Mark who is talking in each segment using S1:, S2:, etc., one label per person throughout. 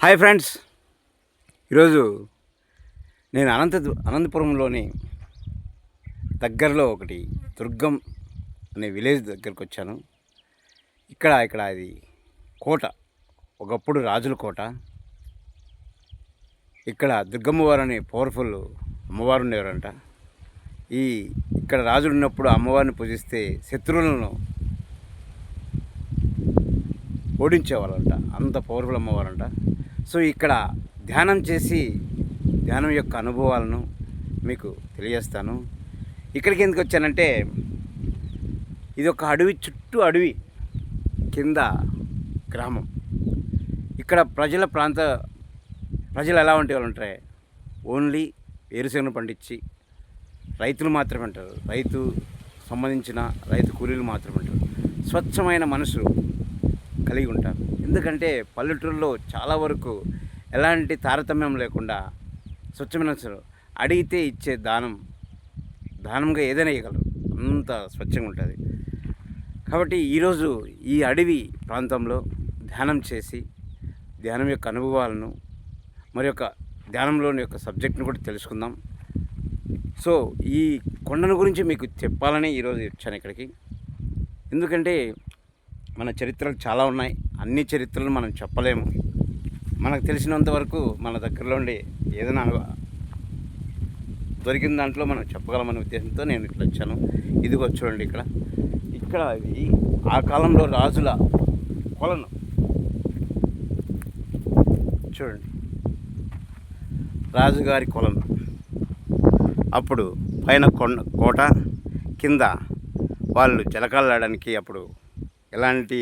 S1: Hi friends, ఈరోజు నేను అనంతపురంలోని దగ్గరలో ఒకటి దుర్గం అనే విలేజ్ దగ్గరకు వచ్చాను. ఇక్కడ అది కోట, ఒకప్పుడు రాజుల కోట. ఇక్కడ దుర్గమ్మవారు అనే పవర్ఫుల్ అమ్మవారు ఉండేవారంట. ఇక్కడ రాజులు ఉన్నప్పుడు అమ్మవారిని పూజిస్తే శత్రువులను ఓడించేవాళ్ళంట. అంత పవర్ఫుల్ అమ్మవారంట. సో ఇక్కడ ధ్యానం చేసి ధ్యానం యొక్క అనుభవాలను మీకు తెలియజేస్తాను. ఇక్కడికి ఎందుకు వచ్చానంటే, ఇది ఒక అడవి, చుట్టూ అడవి, కింద గ్రామం. ఇక్కడ ప్రజలు ఎలా ఉంటే వాళ్ళు ఉంటాయి, ఓన్లీ వేరుశెనగ పండించి రైతులు మాత్రమే ఉంటారు. సంబంధించిన రైతు కూలీలు మాత్రమే ఉంటారు. స్వచ్ఛమైన మనసులు కలిగి ఉంటారు. ఎందుకంటే పల్లెటూరులో చాలా వరకు ఎలాంటి తారతమ్యం లేకుండా స్వచ్ఛమైన అడిగితే ఇచ్చే దానంగా ఏదైనా ఇవ్వగలరు, అంత స్వచ్ఛంగా ఉంటుంది. కాబట్టి ఈరోజు ఈ అడవి ప్రాంతంలో ధ్యానం చేసి ధ్యానం యొక్క అనుభవాలను మరి యొక్క ధ్యానంలోని యొక్క సబ్జెక్ట్ను కూడా తెలుసుకుందాం. సో ఈ కొండను గురించి మీకు చెప్పాలని ఈరోజు వచ్చాను ఇక్కడికి. ఎందుకంటే మన చరిత్రలు చాలా ఉన్నాయి. అన్ని చరిత్రలు మనం చెప్పలేము. మనకు తెలిసినంత వరకు మన దగ్గరలో ఉండి ఏదైనా దొరికిన దాంట్లో మనం చెప్పగలమనే ఉద్దేశంతో నేను ఇట్లా వచ్చాను. ఇదిగో చూడండి, ఇక్కడ ఇది ఆ కాలంలో రాజుల కొలను. చూడండి, రాజుగారి కొలను. అప్పుడు పైన కోట, కింద వాళ్ళు జలకాలాడడానికి అప్పుడు ఎలాంటి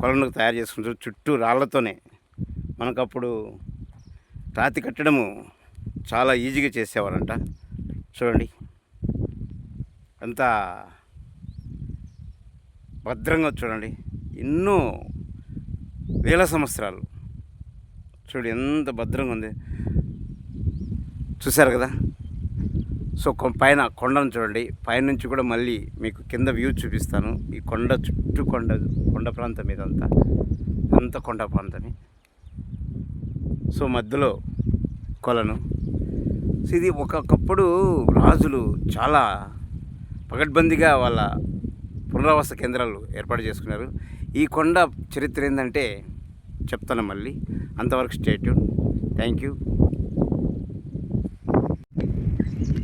S1: కొలను తయారు చేసుకుంటారు, చుట్టూ రాళ్లతోనే. మనకప్పుడు రాతి కట్టడము చాలా ఈజీగా చేసేవారంట. చూడండి, ఎంత భద్రంగా. చూడండి, ఎన్నో వేల సంవత్సరాలు. చూడండి ఎంత భద్రంగా ఉంది, చూశారు కదా. సో పైన కొండను చూడండి, పైనుంచి కూడా మళ్ళీ మీకు కింద వ్యూ చూపిస్తాను. ఈ కొండ ప్రాంతం ఇదంతా, అంత కొండ ప్రాంతమే. సో మధ్యలో కొలను. సో ఇది ఒకప్పుడు రాజులు చాలా పగడ్బందీగా వాళ్ళ పునరావాస కేంద్రాలు ఏర్పాటు చేసుకున్నారు. ఈ కొండ చరిత్ర ఏంటంటే చెప్తాను మళ్ళీ. అంతవరకు stay tune. Thank you.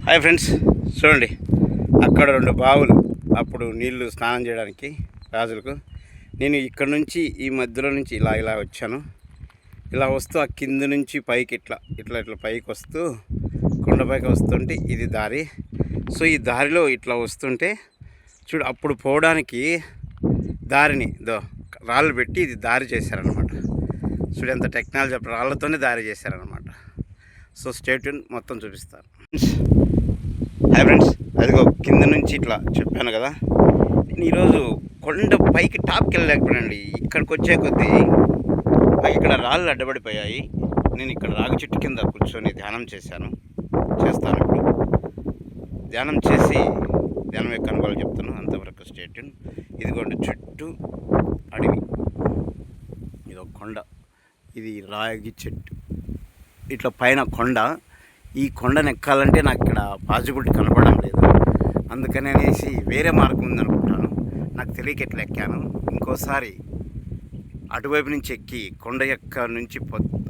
S1: Hi friends, చూడండి, అక్కడ 2 బావులు. అప్పుడు నీళ్లు స్నానం చేయడానికి రాజులకు. నేను ఇక్కడ నుంచి ఈ మధ్యలో నుంచి ఇలా వచ్చాను. ఇలా వస్తూ ఆ కింద నుంచి పైకి ఇట్లా పైకి వస్తూ కొండపైకి వస్తుంటే ఇది దారి. సో ఈ దారిలో ఇట్లా వస్తుంటే చూడు, అప్పుడు పోవడానికి దారిని రాళ్ళు పెట్టి ఇది దారి చేశారనమాట. చూడు ఎంత టెక్నాలజీ, అప్పుడు రాళ్ళతోనే దారి చేశారనమాట. సో స్టేట్ మొత్తం చూపిస్తాను. హాయ్ ఫ్రెండ్స్, అదిగో కింద నుంచి ఇట్లా చెప్పాను కదా. నేను ఈరోజు కొండ పైకి టాప్కి వెళ్ళలేకపోయానండి. ఇక్కడికి వచ్చే కొద్దీ ఇక్కడ రాళ్ళు అడ్డపడిపోయాయి. నేను ఇక్కడ రాగి చెట్టు కింద కూర్చొని ధ్యానం చేస్తాను ఇప్పుడు. ధ్యానం చేసి ధ్యానం యొక్క అనుభవాలు చెప్తాను. అంతవరకు స్టేట్. ఇదిగోండి చుట్టూ అడవి, ఇది ఒక కొండ, ఇది రాగి చెట్టు, ఇట్లా పైన కొండ. ఈ కొండను ఎక్కాలంటే నాకు ఇక్కడ పాజిబిలిటీ కనపడడం లేదు. అందుకని అనేసి వేరే మార్గం ఉందనుకుంటాను. నాకు తెలియక ఎట్లా ఎక్కాను. ఇంకోసారి అటువైపు నుంచి ఎక్కి కొండ యొక్క నుంచి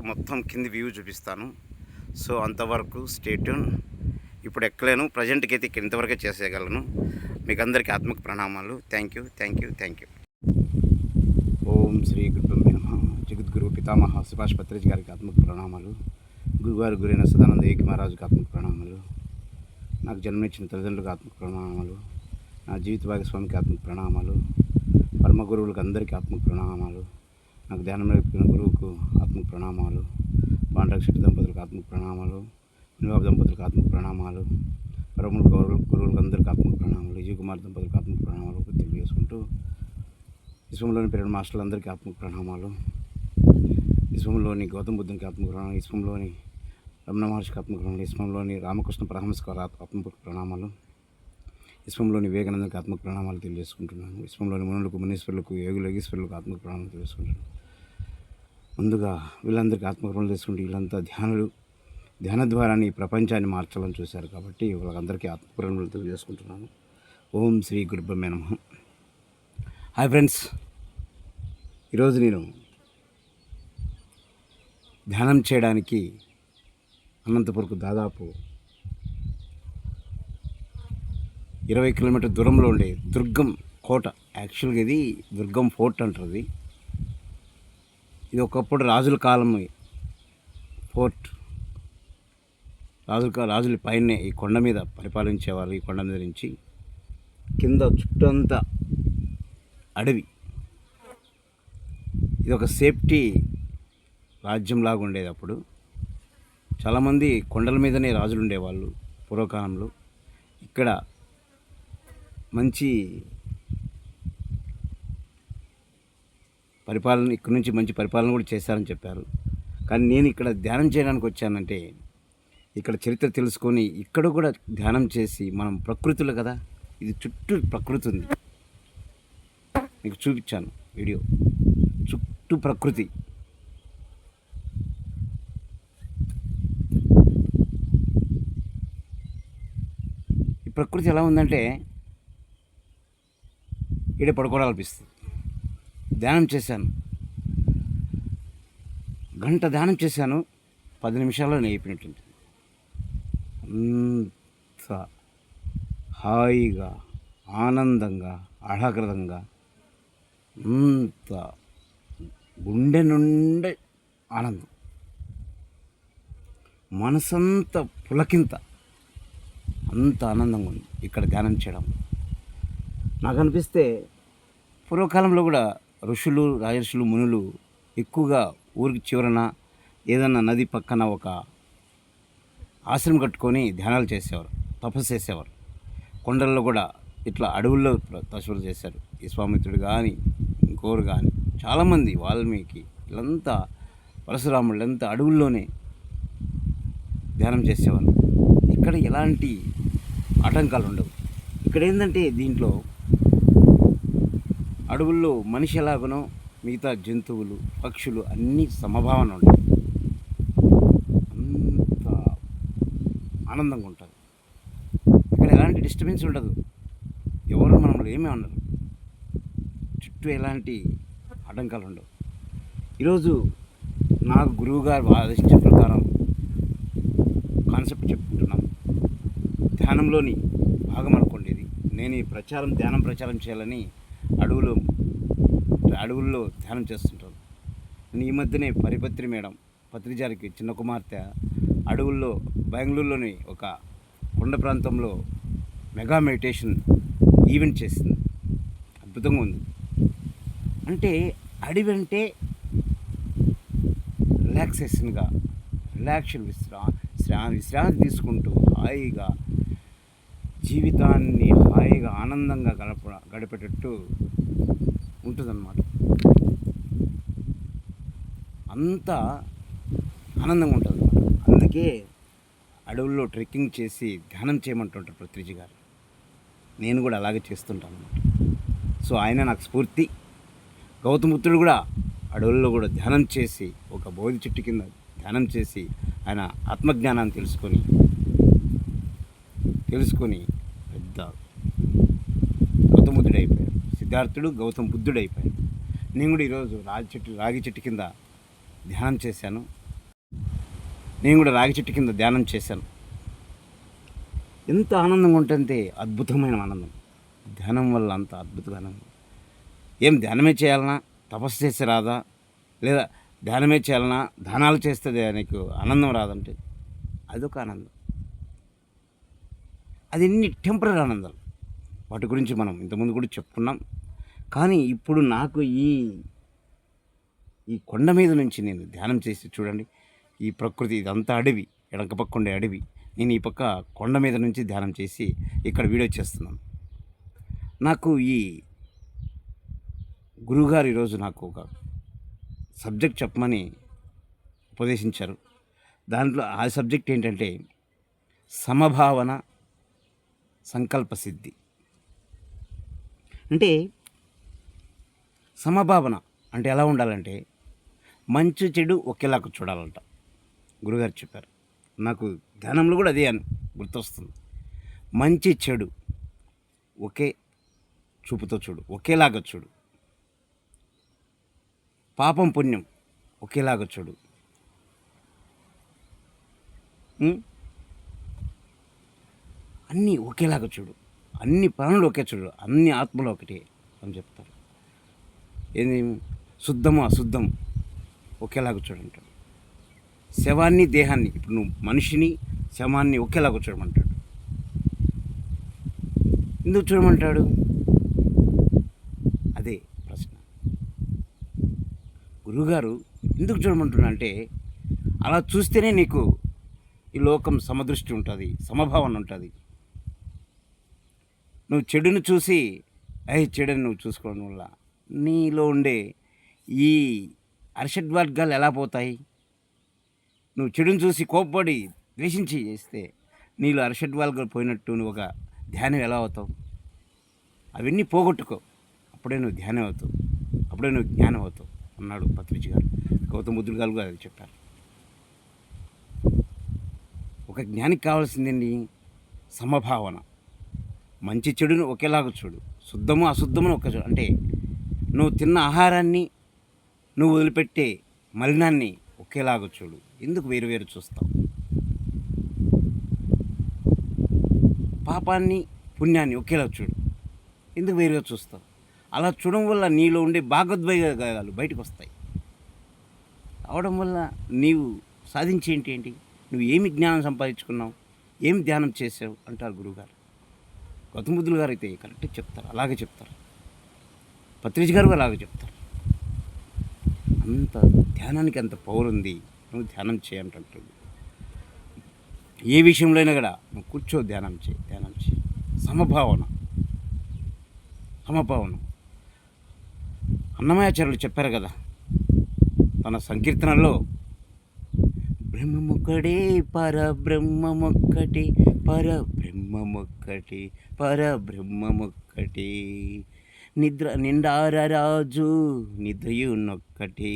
S1: మొత్తం కింది వ్యూ చూపిస్తాను. సో అంతవరకు స్టే ట్యూన్. ఇప్పుడు ఎక్కలేను, ప్రజెంట్కి అయితే ఇంతవరకే చేసేయగలను. మీకు అందరికీ ఆత్మక ప్రణామాలు. Thank you. ఓం శ్రీ గురుబ్రహ్మే నమః. జగద్గురు పితామహ సుభాష్ పత్రిజ్ గారికి ఆత్మక ప్రణామాలు. గురుగారు గురైన సదానంద ఏకి మహారాజుకి ఆత్మక ప్రణామాలు. నాకు జన్మనిచ్చిన తల్లిదండ్రులకు ఆత్మక ప్రణామాలు. నా జీవిత భాగస్వామికి ఆత్మక ప్రణామాలు. పరమ గురువులకు అందరికీ ఆత్మక ప్రణామాలు. నాకు ధ్యానం నేర్పిన గురువుకు ఆత్మక ప్రణామాలు. పాండరక్షటి దంపతులకు ఆత్మక ప్రణామాలు. నివాబ్ దంపతులకు ఆత్మక ప్రణామాలు. పరముల గురువులకు అందరికీ ఆత్మక ప్రణామాలు. విజయ్ కుమార్ దంపతులకు ఆత్మక ప్రణామాలు తెలియజేసుకుంటూ, విశ్వంలోని 12 మాస్టర్లందరికీ ఆత్మక ప్రణామాలు. విశ్వంలోని గౌతమ బుద్ధునికి ఆత్మక ప్రణామాలు. విశ్వంలోని రమణ మహర్షికి ఆత్మక ప్రణామాలు. విశ్వంలోని రామకృష్ణ పరమహంసకు ఆత్మక ప్రణామాలు. విశ్వంలోని వివేకానందకి ఆత్మక ప్రణామాలు తెలియజేసుకుంటున్నాను. విశ్వంలోని మునులకు, మునీశ్వరులకు, యోగులు, యోగీశ్వరులకు ఆత్మక ప్రణామాలు తెలియజేసుకుంటున్నాను. ముందుగా వీళ్ళందరికీ ఆత్మకరణలు తీసుకుంటే వీళ్ళంతా ధ్యాన ద్వారాన్ని ఈ ప్రపంచాన్ని మార్చాలని చూశారు కాబట్టి వాళ్ళందరికీ ఆత్మకరణలు తెలియజేసుకుంటున్నాను. ఓం శ్రీ గురుబ్రహ్మే నమః. హాయ్ ఫ్రెండ్స్, ఈరోజు నేను ధ్యానం చేయడానికి అనంతపురకు దాదాపు 20 కిలోమీటర్ దూరంలో ఉండే దుర్గం కోట, యాక్చువల్గా ఇది దుర్గం ఫోర్ట్ అంటారు. ఇది ఒకప్పుడు రాజుల కాలం ఫోర్ట్. రాజుల పైనే ఈ కొండ మీద పరిపాలించేవారు. ఈ కొండ మీద నుంచి కింద చుట్టంతా అడవి. ఇది ఒక సేఫ్టీ రాజ్యంలాగా ఉండేది. అప్పుడు చాలామంది కొండల మీదనే రాజులు ఉండేవాళ్ళు పూర్వకాలంలో. ఇక్కడ మంచి పరిపాలన, ఇక్కడ నుంచి మంచి పరిపాలన కూడా చేశారని చెప్పారు. కానీ నేను ఇక్కడ ధ్యానం చేయడానికి వచ్చానంటే ఇక్కడ చరిత్ర తెలుసుకొని ఇక్కడ కూడా ధ్యానం చేసి, మనం ప్రకృతిలో కదా, ఇది చుట్టూ ప్రకృతి ఉంది. మీకు చూపించాను వీడియో, చుట్టూ ప్రకృతి. ఈ ప్రకృతి ఎలా ఉందంటే ఈడే పడుకోవాలనిపిస్తుంది. ధ్యానం చేశాను, గంట ధ్యానం చేశాను, 10 నిమిషాల్లో నేను అయిపోయినట్టుంది. అంత హాయిగా, ఆనందంగా, ఆహ్లాదకరంగా, అంత గుండె నుండి ఆనందం, మనసంతా పులకింత, అంత ఆనందంగా ఉంది ఇక్కడ ధ్యానం చేయడం. నాకు అనిపిస్తే పూర్వకాలంలో కూడా ఋషులు, రాజర్షులు, మునులు ఎక్కువగా ఊరికి చివరన ఏదన్నా నది పక్కన ఒక ఆశ్రమం కట్టుకొని ధ్యానాలు చేసేవారు, తపస్సు చేసేవారు. కొండల్లో కూడా ఇట్లా అడవుల్లో తపస్సులు చేశారు. విశ్వామిత్రుడు కానీ ఇంకోరు కానీ చాలామంది, వాల్మీకి, వీళ్ళంతా పరశురాముడు అంతా అడవుల్లోనే ధ్యానం చేసేవారు. ఇక్కడ ఎలాంటి ఆటంకాలు ఉండవు. ఇక్కడ ఏంటంటే దీంట్లో అడవుల్లో మనిషి ఎలాగనో మిగతా జంతువులు, పక్షులు అన్నీ సమభావన ఉంటాయి. అంత ఆనందంగా ఉంటుంది. ఇక్కడ ఎలాంటి డిస్టర్బెన్స్ ఉండదు. ఎవరు మనల్ని ఏమీ ఉండరు. చుట్టూ ఎలాంటి ఆటంకాలు ఉండవు. ఈరోజు నాకు గురువుగారు ఆదేశించిన ప్రకారం కాన్సెప్ట్ చెప్పుకుంటున్నాం. ధ్యానంలోని భాగం అనుకోండి ఇది. నేను ఈ ధ్యానం ప్రచారం చేయాలని అడవుల్లో ధ్యానం చేస్తుంటాను. నేను ఈ మధ్యనే పరిపత్రి మేడం, పత్రిజారికి చిన్న కుమార్తె, అడవుల్లో బెంగళూరులోని ఒక కొండ ప్రాంతంలో మెగా మెడిటేషన్ ఈవెంట్ చేసింది. అద్భుతంగా ఉంది. అంటే అడవి అంటే రిలాక్సేషన్గా, విశ్రాంతి తీసుకుంటూ హాయిగా జీవితాన్ని హాయిగా ఆనందంగా గడిపేటట్టు ఉంటుందన్నమాట. అంతా ఆనందంగా ఉంటుంది. అందుకే అడవుల్లో ట్రెక్కింగ్ చేసి ధ్యానం చేయమంటుంటారు పత్రిజీ గారు. నేను కూడా అలాగే చేస్తుంటాను అన్నమాట. సో ఆయన నాకు స్ఫూర్తి. గౌతమ బుద్ధుడు కూడా అడవుల్లో కూడా ధ్యానం చేసి, ఒక బోధి చెట్టు కింద ధ్యానం చేసి ఆయన ఆత్మజ్ఞానాన్ని తెలుసుకొని పెద్ద గౌతమ బుద్ధుడు అయిపోయాడు. సిద్ధార్థుడు గౌతమ బుద్ధుడు అయిపోయాడు. నేను కూడా ఈరోజు రాగి చెట్టు కింద ధ్యానం చేశాను. ఎంత ఆనందంగా ఉంటుంది, అద్భుతమైన ఆనందం. ధ్యానం వల్ల అంత అద్భుతమైన ఏం ధ్యానమే చేయాలన్నా, తపస్సు చేసి రాదా, లేదా ధ్యానమే చేయాలన్నా ధ్యానాలు చేస్తే నీకు ఆనందం రాదంటే అదొక ఆనందం. అది ఎన్ని టెంపరీ ఆనందాలు, వాటి గురించి మనం ఇంతకుముందు కూడా చెప్పుకున్నాం. కానీ ఇప్పుడు నాకు ఈ కొండ మీద నుంచి నేను ధ్యానం చేసి చూడండి, ఈ ప్రకృతి, ఇదంతా అడవి, ఎడక పక్క ఉండే అడవి, నేను ఈ పక్క కొండ మీద నుంచి ధ్యానం చేసి ఇక్కడ వీడియో చేస్తున్నాను. నాకు ఈ గురువుగారు ఈరోజు నాకు ఒక సబ్జెక్ట్ చెప్పమని ఉపదేశించారు. దాంట్లో ఆ సబ్జెక్ట్ ఏంటంటే సమభావన సంకల్ప సిద్ధి. అంటే సమభావన అంటే ఎలా ఉండాలంటే, మంచి చెడు ఒకేలాగా చూడాలంట గురుగారు చెప్పారు. నాకు ధ్యానంలో కూడా అదే అని గుర్తొస్తుంది. మంచి చెడు ఒకే చూపుతో చూడు, ఒకేలాగా చూడు. పాపం పుణ్యం ఒకేలాగా చూడు. అన్నీ ఒకేలాగా చూడు, అన్ని ప్రాణులు ఒకే చూడు, అన్ని ఆత్మలు ఒకటే అని చెప్తారు. ఏంది శుద్ధము అశుద్ధం ఒకేలాగా చూడంటాడు. శవాన్ని దేహాన్ని, ఇప్పుడు నువ్వు మనిషిని శవాన్ని ఒకేలాగా చూడమంటాడు. ఎందుకు చూడమంటాడు? అదే ప్రశ్న. గురువుగారు ఎందుకు చూడమంటున్నా అంటే, అలా చూస్తేనే నీకు ఈ లోకం సమదృష్టి ఉంటుంది, సమభావన ఉంటుంది. నువ్వు చెడును చూసి చెడుని నువ్వు చూసుకోవడం వల్ల నీలో ఉండే ఈ అరిషడ్వర్గాలు ఎలా పోతాయి? నువ్వు చెడుని చూసి కోప్పడి ద్వేషించి చేస్తే నీలో అరిషడ్వర్గాలు పోయినట్టు నువ్వు ఒక ధ్యానం ఎలా అవుతావు? అవన్నీ పోగొట్టుకో, అప్పుడే నువ్వు ధ్యానం అవుతావు, అప్పుడే నువ్వు జ్ఞానం అవుతావు అన్నాడు పత్రిజీ గారు. గౌతమ బుద్ధుడు గారు కూడా అది చెప్పారు. ఒక జ్ఞానికి కావాల్సిందండి సమభావన. మంచి చెడును ఒకేలాగా చూడు, శుద్ధము అశుద్ధమును ఒకే చూడు. అంటే నువ్వు తిన్న ఆహారాన్ని, నువ్వు వదిలిపెట్టే మలినాన్ని ఒకేలాగా చూడు. ఎందుకు వేరు వేరు చూస్తావు? పాపాన్ని పుణ్యాన్ని ఒకేలా చూడు. ఎందుకు వేరుగా చూస్తావు? అలా చూడడం వల్ల నీలో ఉండే భాగోద్వేగాలు బయటకు వస్తాయి. అవడం వల్ల నీవు సాధించేంటి ఏంటి? నువ్వు ఏమి జ్ఞానం సంపాదించుకున్నావు, ఏమి ధ్యానం చేసావు అంటారు గురువుగారు. గౌతమ బుద్ధులు గారు అయితే కరెక్ట్గా చెప్తారు, అలాగే చెప్తారు. పత్రిజీ గారు అలాగే చెప్తారు. అంత ధ్యానానికి అంత పవర్ ఉంది. నువ్వు ధ్యానం చేయంటాడు. ఏ విషయంలో అయినా కూడా నువ్వు కూర్చో, ధ్యానం చేయి. సమభావన. అన్నమాచార్యులు చెప్పారు కదా తన సంకీర్తనలో, బ్రహ్మమొక్కడే పరబ్రహ్మమొక్కటే, పరబ్రహ్మమొక్కటే, నిద్ర నిండార రాజు నిద్రయునొక్కటే,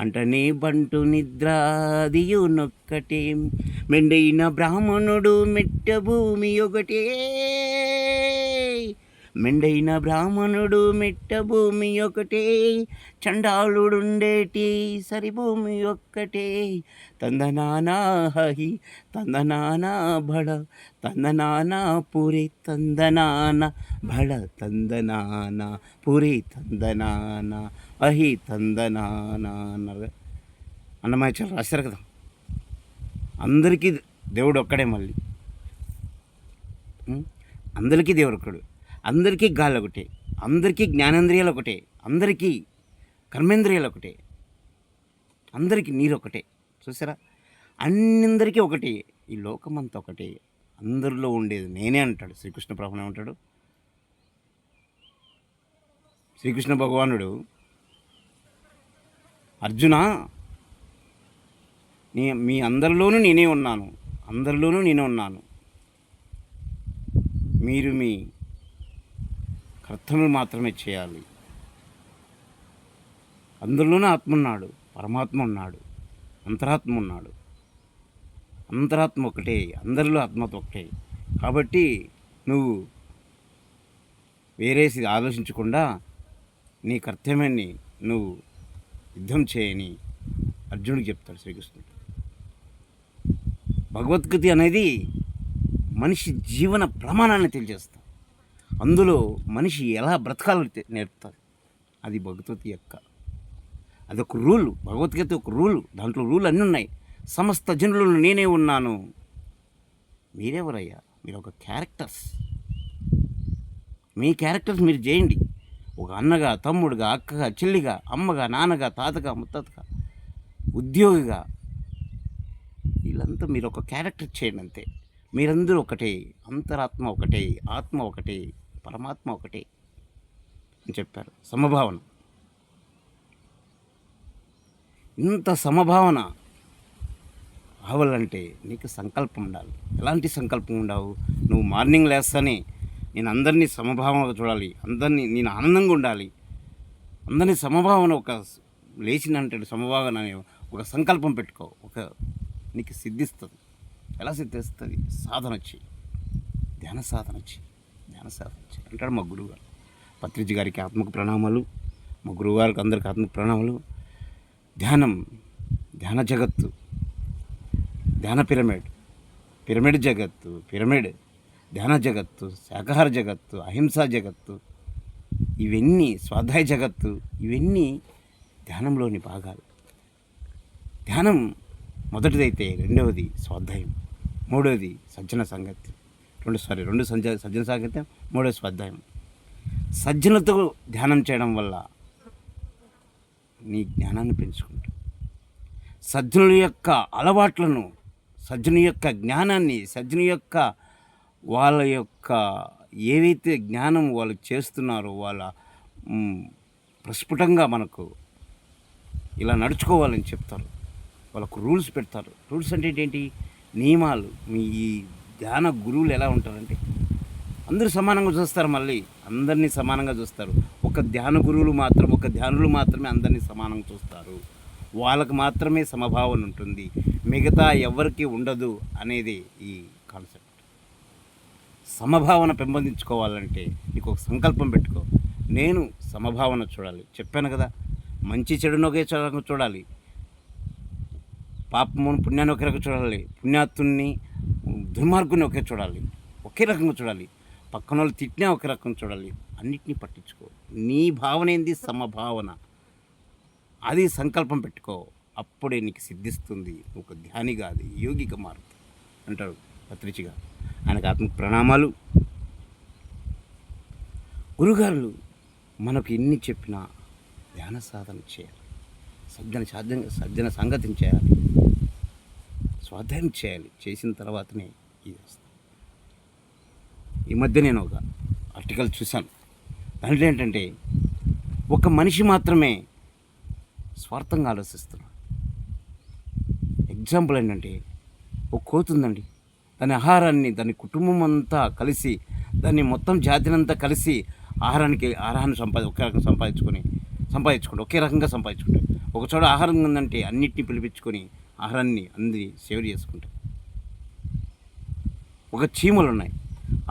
S1: అంటనే బంటు నిద్ర అదియునొక్కటే, మెండైన బ్రాహ్మణుడు మెట్ట భూమి ఒకటే, మెండైన బ్రాహ్మణుడు మెట్ట భూమి ఒకటే, చండాలుడుండేటి సరి భూమి ఒక్కటే, తందనానా హహి తందనానా బడ, తందనానా పురి తందనాన బడ, తందనానా పురి తందనాన అహి తందనానా అన్నారు. అన్నమాచార్యులు రాశారు కదా. అందరికీ దేవుడు ఒక్కడే. మళ్ళీ అందరికీ దేవుడు ఒక్కడు, అందరికీ గాలి ఒకటే, అందరికీ జ్ఞానేంద్రియాలు ఒకటే, అందరికీ కర్మేంద్రియాలు ఒకటే, అందరికీ నీరు ఒకటే. చూసారా? అందరికీ ఒకటి. ఈ లోకమంతా ఒకటే, అందరిలో ఉండేది నేనే అంటాడు శ్రీకృష్ణ ప్రభువు. ఏమంటాడు శ్రీకృష్ణ భగవానుడు? అర్జున, మీ అందరిలోనూ నేనే ఉన్నాను, అందరిలోనూ నేనే ఉన్నాను. మీరు మీ కర్తవ్యం మాత్రమే చేయాలి. అందరిలోనూ ఆత్మ ఉన్నాడు, పరమాత్మ ఉన్నాడు, అంతరాత్మ ఉన్నాడు. అంతరాత్మ ఒకటే, అందరిలో ఆత్మత ఒకటే. కాబట్టి నువ్వు వేరేసి ఆలోచించకుండా నీ కర్తవ్యాన్ని నువ్వు యుద్ధం చేయని అర్జునుడికి చెప్తాడు శ్రీకృష్ణుడు. భగవద్గీత అనేది మనిషి జీవన ప్రమాణాన్ని తెలియజేస్తాం. అందులో మనిషి ఎలా బ్రతకాలో నేర్పుతారు. అది భగవద్గీత యొక్క అదొక రూలు. భగవద్గీత ఒక రూలు. దాంట్లో రూలు అన్నీ ఉన్నాయి. సమస్త జనులను నేనే ఉన్నాను. మీరెవరయ్యా? మీరు ఒక క్యారెక్టర్స్. మీ క్యారెక్టర్స్ మీరు చేయండి. ఒక అన్నగా, తమ్ముడుగా, అక్కగా, చెల్లిగా, అమ్మగా, నాన్నగా, తాతగా, ముత్తగా, ఉద్యోగిగా, వీళ్ళంతా మీరు ఒక క్యారెక్టర్ చేయండి అంతే. మీరందరూ ఒకటే, అంతరాత్మ ఒకటే, ఆత్మ ఒకటే, పరమాత్మ ఒకటే అని చెప్పారు. సమభావన. ఇంత సమభావన రావాలంటే నీకు సంకల్పం ఉండాలి. ఎలాంటి సంకల్పం ఉండవు? నువ్వు మార్నింగ్ లేస్తానే నేను అందరినీ సమభావనగా చూడాలి, అందరినీ నేను ఆనందంగా ఉండాలి, అందరినీ సమభావన ఒక లేచినంటే సమభావన అనే ఒక సంకల్పం పెట్టుకో, నీకు సిద్ధిస్తుంది. ఎలా సిద్ధిస్తుంది? సాధన చేయి, ధ్యాన సాధన చేయి అంటాడు మా గురువుగారు. పత్రిజీ గారికి ఆత్మకు ప్రణామాలు, మా గురువుగారికి అందరికి ఆత్మకు ప్రణామాలు. ధ్యాన జగత్తు, ధ్యాన పిరమిడ్ జగత్తు, ధ్యాన జగత్తు, శాకాహార జగత్తు, అహింసా జగత్తు, ఇవన్నీ స్వాధ్యాయ జగత్తు, ఇవన్నీ ధ్యానంలోని భాగాలు. ధ్యానం మొదటిదైతే రెండవది స్వాధ్యాయం, మూడవది సజ్జన సాంగత్యం, రెండు సజ్జన సాంగత్యం, మూడవది స్వాధ్యాయం. సజ్జనతో ధ్యానం చేయడం వల్ల నీ జ్ఞానాన్ని పెంచుకుంటావు. సజ్జనుల యొక్క అలవాట్లను, సజ్జను యొక్క జ్ఞానాన్ని, సజ్జను యొక్క వాళ్ళ యొక్క ఏవైతే జ్ఞానం వాళ్ళు చేస్తున్నారో వాళ్ళ ప్రస్ఫుటంగా మనకు ఇలా నడుచుకోవాలని చెప్తారు. వాళ్ళకు రూల్స్ పెడతారు. రూల్స్ అంటే ఏంటి? నియమాలు. మీ ఈ ధ్యాన గురువులు ఎలా ఉంటారంటే అందరూ సమానంగా చూస్తారు, మళ్ళీ అందరినీ సమానంగా చూస్తారు. ఒక ధ్యానులు మాత్రమే అందరినీ సమానంగా చూస్తారు. వాళ్ళకు మాత్రమే సమభావన ఉంటుంది, మిగతా ఎవరికి ఉండదు అనేది ఈ కాన్సెప్ట్. సమభావన పెంపొందించుకోవాలంటే నీకు ఒక సంకల్పం పెట్టుకో. నేను సమభావన చూడాలి. చెప్పాను కదా, మంచి చెడును ఒకే రకంగా చూడాలి, పాపమును పుణ్యాన్ని ఒకే రకంగా చూడాలి, పుణ్యాత్తుని దుర్మార్గుని ఒకే రకంగా చూడాలి, పక్కన వాళ్ళు తిట్టినా ఒకే రకంగా చూడాలి. అన్నిటినీ పట్టించుకో. నీ భావన ఏంది? సమభావన. అది సంకల్పం పెట్టుకో, అప్పుడే నీకు సిద్ధిస్తుంది. ఒక ధ్యానిగా, అది యోగిగా మారుతుంది అంటారు పత్రిచిగా. ఆయనకు ఆత్మకు ప్రణామాలు. గురుగారులు మనకు ఎన్ని చెప్పినా ధ్యాన సాధన చేయాలి, సజ్జన సంగతిని చేయాలి, స్వాధ్యాయం చేయాలి. చేసిన తర్వాతనే ఇది వస్తుంది. ఈ మధ్య నేను ఒక ఆర్టికల్ చూశాను. దాంట్లో ఏంటంటే ఒక మనిషి మాత్రమే స్వార్థంగా ఆలోచిస్తున్నాడు. ఎగ్జాంపుల్ ఏంటంటే, ఒక కోతి ఉందండి, దాని ఆహారాన్ని దాని కుటుంబం అంతా కలిసి, దాన్ని మొత్తం జాతినంతా కలిసి ఆహారాన్ని ఒకే రకంగా సంపాదించుకుంటే ఒకే రకంగా సంపాదించుకుంటాయి. ఒక చోట ఆహారం ఉందంటే అన్నిటిని పిలిపించుకొని ఆహారాన్ని అందరి సేవ చేసుకుంటాయి. ఒక చీమలు ఉన్నాయి,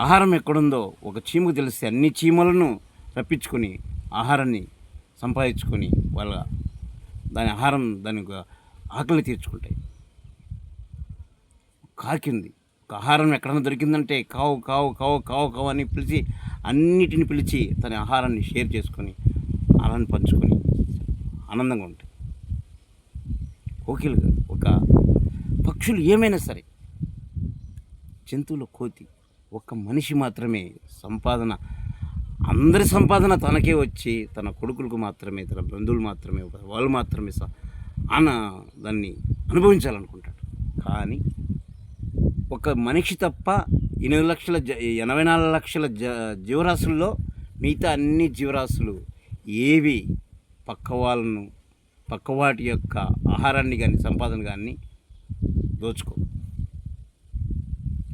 S1: ఆహారం ఎక్కడుందో ఒక చీమకు తెలిస్తే అన్ని చీమలను రప్పించుకొని ఆహారాన్ని సంపాదించుకొని దాని ఆకలిని తీర్చుకుంటాయి. కాకింది, ఒక ఆహారం ఎక్కడైనా దొరికిందంటే కావు కావు కావు కావు కావు అని పిలిచి అన్నిటిని పిలిచి తన ఆహారాన్ని షేర్ చేసుకొని ఆహారాన్ని పంచుకొని ఆనందంగా ఉంటాయి. కోకిలు, ఒక పక్షులు ఏమైనా సరే, జంతువులు, కోతి. ఒక మనిషి మాత్రమే సంపాదన, అందరి సంపాదన తనకే వచ్చి తన కొడుకులకు మాత్రమే, తన బంధువులు మాత్రమే, వాళ్ళు మాత్రమే దాన్ని అనుభవించాలనుకుంటాడు. కానీ ఒక మనిషి తప్ప 84 లక్షల జీవరాశుల్లో మిగతా అన్ని జీవరాశులు ఏవి పక్కవాటి యొక్క ఆహారాన్ని కానీ సంపాదన కానీ దోచుకో.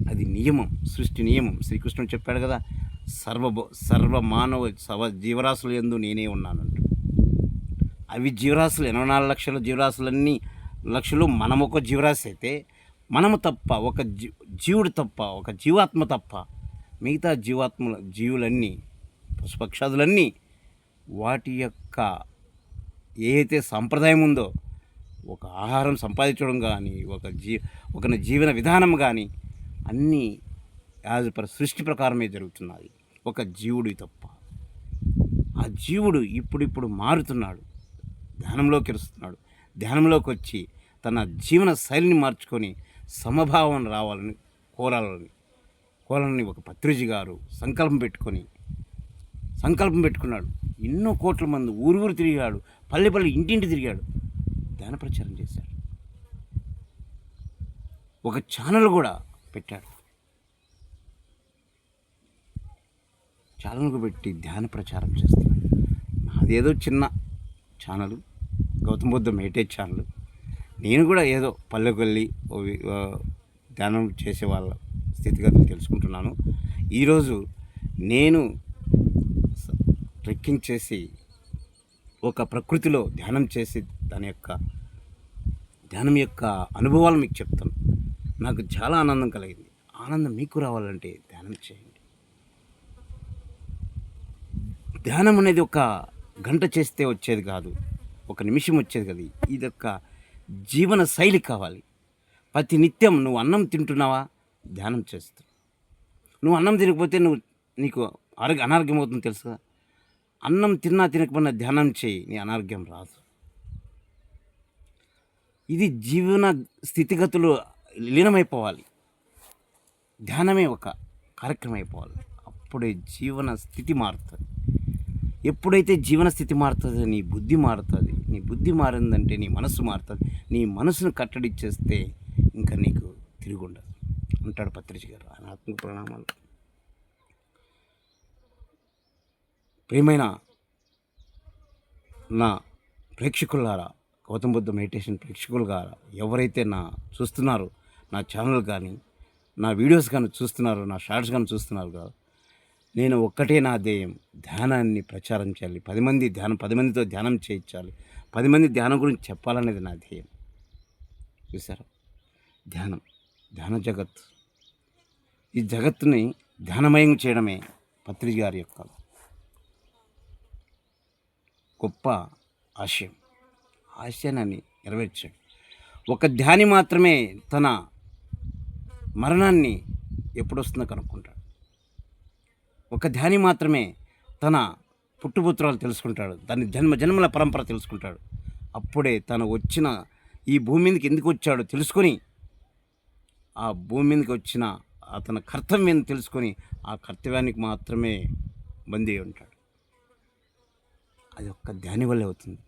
S1: అది నియమం, సృష్టి నియమం. శ్రీకృష్ణుడు చెప్పాడు కదా, సర్వ మానవ జీవరాశుల యందు నేనే ఉన్నానంట. అవి జీవరాశులు 84 లక్షల జీవరాశులన్నీ లక్షలు, మనం ఒక జీవరాశి అయితే మనము తప్ప, ఒక జీవుడు తప్ప, ఒక జీవాత్మ తప్ప మిగతా జీవులన్నీ, పశుపక్షాదులన్నీ వాటి యొక్క ఏదైతే సంప్రదాయం ఉందో, ఒక ఆహారం సంపాదించడం కానీ, ఒక జీవన విధానం కానీ అన్నీ యాజ్ పర్ సృష్టి ప్రకారమే జరుగుతున్నాయి. ఒక జీవుడు తప్ప. ఆ జీవుడు ఇప్పుడిప్పుడు మారుతున్నాడు, ధ్యానంలోకి వస్తున్నాడు. ధ్యానంలోకి వచ్చి తన జీవన శైలిని మార్చుకొని సమభావం రావాలని కోరాలని ఒక పత్రిజీ గారు సంకల్పం పెట్టుకున్నాడు. ఎన్నో కోట్ల మంది ఊరు తిరిగాడు, పల్లె ఇంటింటి తిరిగాడు, ధ్యాన ప్రచారం చేశాడు. ఒక ఛానల్ కూడా పెట్టాడు. ఛానల్కు పెట్టి ధ్యాన ప్రచారం చేస్తాడు. నాదేదో చిన్న channel, Gautam Buddha meditate channel. నేను కూడా ఏదో పల్లెకు వెళ్ళి ధ్యానం చేసే వాళ్ళ స్థితిగతులు తెలుసుకుంటున్నాను. ఈరోజు నేను ట్రెక్కింగ్ చేసి ఒక ప్రకృతిలో ధ్యానం చేసి ధ్యానం యొక్క అనుభవాలు మీకు చెప్తాను. నాకు చాలా ఆనందం కలిగింది. ఆనందం మీకు రావాలంటే ధ్యానం చేయండి. ధ్యానం అనేది ఒక గంట చేస్తే వచ్చేది కాదు, ఒక నిమిషం వచ్చేది కాదు. ఇది ఒక జీవన శైలి కావాలి. ప్రతి నిత్యం నువ్వు అన్నం తింటున్నావా, ధ్యానం చేస్తావు. నువ్వు అన్నం తినకపోతే నీకు అనారోగ్యం అవుతుంది తెలుసు కదా. అన్నం తిన్నా తినకపోయినా ధ్యానం చేయి, నీ అనారోగ్యం రాదు. ఇది జీవన స్థితిగతులు లీనమైపోవాలి. ధ్యానమే ఒక కార్యక్రమం అయిపోవాలి. అప్పుడే జీవన స్థితి మారుతుంది. ఎప్పుడైతే జీవన స్థితి మారుతుందో నీ బుద్ధి మారుతుంది. నీ బుద్ధి మారిందంటే నీ మనసు మారుతుంది. నీ మనసును కట్టడిచ్చేస్తే ఇంకా నీకు తిరిగి ఉండదు అంటాడు పత్రిజీ గారు. ఆయన ఆత్మ ప్రణామాలు. ప్రియమైన నా ప్రేక్షకులారా, గౌతమ్ బుద్ధ మెడిటేషన్ ప్రేక్షకులు గారా, ఎవరైతే చూస్తున్నారో నా ఛానల్ కానీ నా వీడియోస్ కానీ చూస్తున్నారో, నా షార్ట్స్ కానీ చూస్తున్నారు కదా, నేను ఒక్కటే నా ధ్యేయం, ధ్యానాన్ని ప్రచారం చేయాలి. 10 మందితో ధ్యానం చేయించాలి. 10 మంది ధ్యానం గురించి చెప్పాలనేది నా ధ్యేయం. చూసారా, ధ్యాన జగత్, ఈ జగత్తుని ధ్యానమయం చేయడమే పత్రిజీ గారి యొక్క గొప్ప ఆశయాన్ని నెరవేర్చాడు. ఒక ధ్యాని మాత్రమే తన మరణాన్ని ఎప్పుడొస్తుందో కనుక్కుంటాడు. ఒక ధ్యాని మాత్రమే తన పుట్టుపుత్రాలు తెలుసుకుంటాడు. దాని జన్మల పరంపర తెలుసుకుంటాడు. అప్పుడే తను వచ్చిన ఈ భూమి మీదకి ఎందుకు వచ్చాడో తెలుసుకొని, ఆ భూమి మీదకి వచ్చిన అతని కర్తవ్యం తెలుసుకొని ఆ కర్తవ్యానికి మాత్రమే బందీ ఉంటాడు. అది ఒక్క ధ్యాని వల్లే అవుతుంది.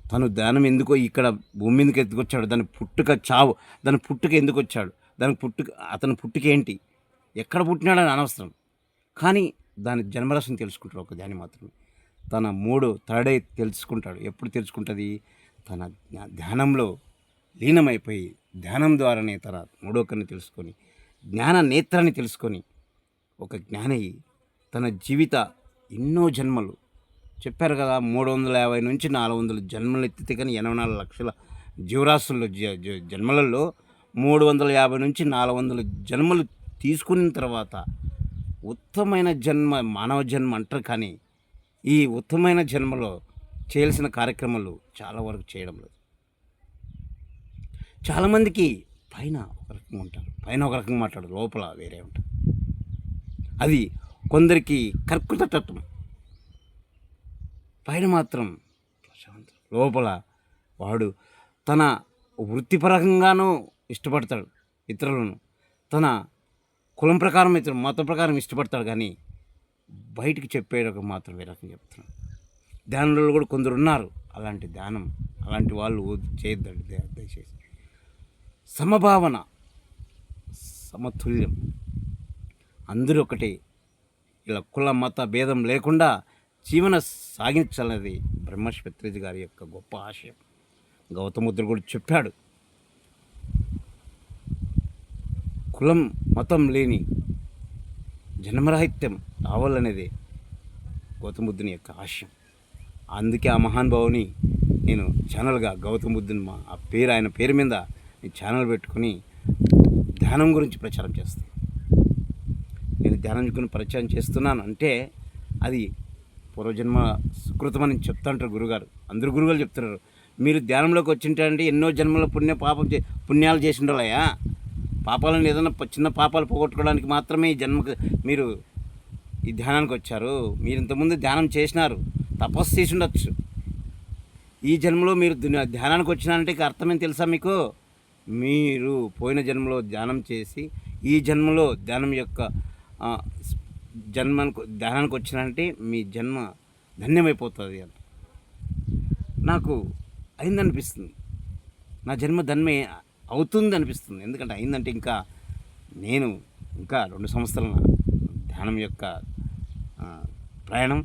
S1: తను ధ్యానం ఎందుకో ఇక్కడ భూమి మీదకి ఎందుకు వచ్చాడు, దాని పుట్టుక ఎందుకు వచ్చాడు, అతని పుట్టుక ఏంటి, ఎక్కడ పుట్టినాడని అనవసరం. కానీ దాని జన్మరాశిని తెలుసుకుంటాడు ఒక ధ్యాని మాత్రమే. తన థర్డ్ ఐ తెలుసుకుంటాడు. ఎప్పుడు తెలుసుకుంటుంది? తన ధ్యానంలో లీనమైపోయి ధ్యానం ద్వారానే తన మూడో కన్ను తెలుసుకొని, జ్ఞాన నేత్రాన్ని తెలుసుకొని, ఒక జ్ఞాని తన జీవిత ఎన్నో జన్మలు చెప్పారు కదా, 350 నుంచి 400 జన్మలు ఎత్తితే కానీ 84 లక్షల జీవరాశుల్లో జన్మలలో 350 నుంచి 400 జన్మలు తీసుకున్న తర్వాత ఉత్తమైన జన్మ, మానవ జన్మ అంటారు. కానీ ఈ ఉత్తమైన జన్మలో చేయాల్సిన కార్యక్రమాలు చాలా వరకు చేయడం లేదు. చాలామందికి పైన ఒక రకంగా ఉంటారు, పైన ఒక రకంగా మాట్లాడు, లోపల వేరే ఉంటారు. అది కొందరికి కర్కృతత్వం. పైన మాత్రం ప్రశాంతం, లోపల వాడు తన వృత్తిపరంగానూ ఇష్టపడతాడు ఇతరులను, తన కులం ప్రకారం మత ప్రకారం ఇష్టపడతాడు. కానీ బయటికి చెప్పేటప్పుడు మాత్రం వేరే రకంగా చెప్తున్నాడు. ధ్యానంలో కూడా కొందరు ఉన్నారు, అలాంటి వాళ్ళు చేయొద్దండి దయచేసి. సమభావన, సమతుల్యం, అందరూ ఒకటి, ఇలా కుల మత భేదం లేకుండా జీవన సాగించాలనేది బ్రహ్మర్షి పత్రిజీ గారి యొక్క గొప్ప ఆశయం. గౌతమ బుద్ధుడు కూడా చెప్పాడు, కులం మతం లేని జన్మరాహిత్యం రావాలనేది గౌతమ బుద్ధుని యొక్క ఆశయం. అందుకే ఆ మహానుభావుని నేను ఛానల్గా గౌతమ బుద్ధుని ఆయన పేరు మీద ఛానల్ పెట్టుకుని ధ్యానం గురించి ప్రచారం చేస్తాను. నేను ధ్యానం గురించి ప్రచారం చేస్తున్నాను అంటే అది పూర్వజన్మ సుకృతమని చెప్తాంటారు గురుగారు. అందరు గురుగారు చెప్తున్నారు, మీరు ధ్యానంలోకి వచ్చింటే ఎన్నో జన్మల పుణ్యాలు చేసి ఉండాలయా. పాపాలను ఏదైనా చిన్న పాపాలు పోగొట్టుకోవడానికి మాత్రమే ఈ జన్మకు మీరు ఈ ధ్యానానికి వచ్చారు. మీరు ఇంతకుముందు ధ్యానం చేసినారు, తపస్సు చేసి ఉండొచ్చు. ఈ జన్మలో మీరు ధ్యానానికి వచ్చినారంటే ఇక అర్థమేం తెలుసా మీకు? మీరు పోయిన జన్మలో ధ్యానం చేసి ఈ జన్మలో ధ్యానానికి వచ్చినారంటే మీ జన్మ ధన్యమైపోతుంది అని నాకు అయిందనిపిస్తుంది. నా జన్మ ధన్యమే అవుతుంది అనిపిస్తుంది. ఎందుకంటే అయిందంటే నేను ఇంకా 2 సంవత్సరాల ధ్యానం యొక్క ప్రయాణం,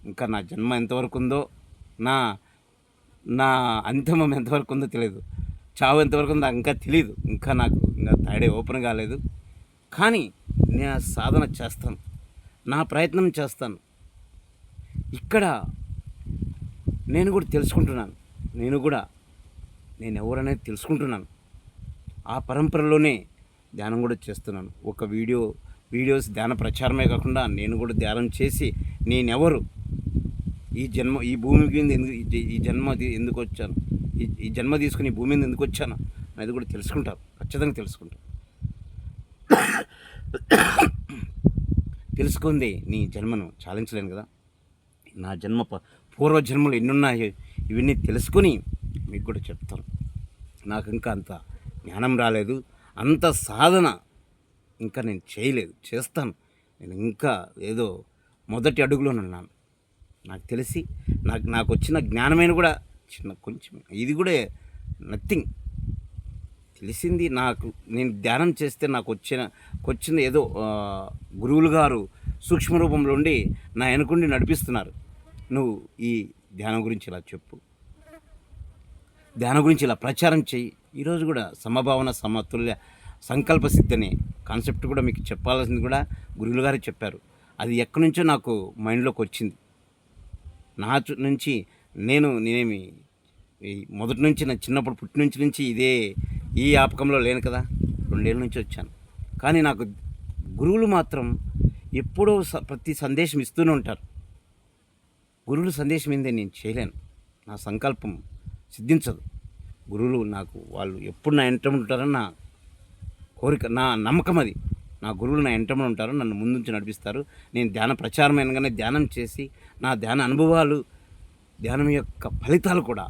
S1: ఇంకా నా జన్మ ఎంతవరకు ఉందో, నా అంతిమం ఎంతవరకు ఉందో తెలియదు, చావు ఎంతవరకు ఉందో ఇంకా తెలియదు. నాకు థర్డ్ ఓపెన్ కాలేదు. కానీ నేను సాధన చేస్తాను, నా ప్రయత్నం చేస్తాను. ఇక్కడ నేను కూడా తెలుసుకుంటున్నాను. నేను ఎవరనేది తెలుసుకుంటున్నాను. ఆ పరంపరలోనే ధ్యానం కూడా చేస్తున్నాను. ఒక వీడియోస్ ధ్యాన ప్రచారమే కాకుండా నేను కూడా ధ్యానం చేసి నేనెవరు, ఈ భూమి మీద ఎందుకు వచ్చాను, ఈ జన్మ తీసుకుని ఈ భూమి మీద ఎందుకు వచ్చాను అనేది కూడా తెలుసుకుంటారు. ఖచ్చితంగా తెలుసుకుంటారు. తెలుసుకుంది నీ జన్మను చాలించలేను కదా. నా జన్మ పూర్వజన్మలు ఎన్నున్నాయో ఇవన్నీ తెలుసుకొని మీకు కూడా చెప్తాను. నాకు ఇంకా అంత జ్ఞానం రాలేదు, అంత సాధన ఇంకా నేను చేయలేదు, చేస్తాను. నేను ఇంకా ఏదో మొదటి అడుగులోనున్నాను. నాకు తెలిసి నాకు వచ్చిన జ్ఞానమైన కూడా కొంచెం, ఇది కూడా నథింగ్. తెలిసింది నేను ధ్యానం చేస్తే నాకు వచ్చిన ఏదో గురువులు గారు సూక్ష్మ రూపంలో ఉండి నా వెనుకుండి నడిపిస్తున్నారు. నువ్వు ఈ ధ్యానం గురించి ఇలా చెప్పు, ధ్యానం గురించి ఇలా ప్రచారం చెయ్యి. ఈరోజు కూడా సమభావన, సమతుల్య, సంకల్ప సిద్ధి అనే కాన్సెప్ట్ కూడా మీకు చెప్పాల్సింది కూడా గురువులు గారే చెప్పారు. అది ఎక్కడి నుంచో నాకు మైండ్లోకి వచ్చింది. నుంచి నేనేమి మొదటి నుంచి నా చిన్నప్పుడు పుట్టి నుంచి ఈ ఆపకంలో లేను కదా. 2 ఏళ్ళ నుంచి వచ్చాను. కానీ నాకు గురువులు మాత్రం ఎప్పుడో ప్రతి సందేశం ఇస్తూనే ఉంటారు. గురువుల సందేశం ఏందే నేను చేయలేను, నా సంకల్పం సిద్ధించదు. గురువులు వాళ్ళు ఎప్పుడు నా వెంట ఉంటారని నా కోరిక, నా నమ్మకం అది. నా గురువులు నా వెంట ఉంటారు, నన్ను ముందుంచి నడిపిస్తారు. నేను ధ్యాన ప్రచారమైనగానే ధ్యానం చేసి నా ధ్యాన అనుభవాలు, ధ్యానం యొక్క ఫలితాలు కూడా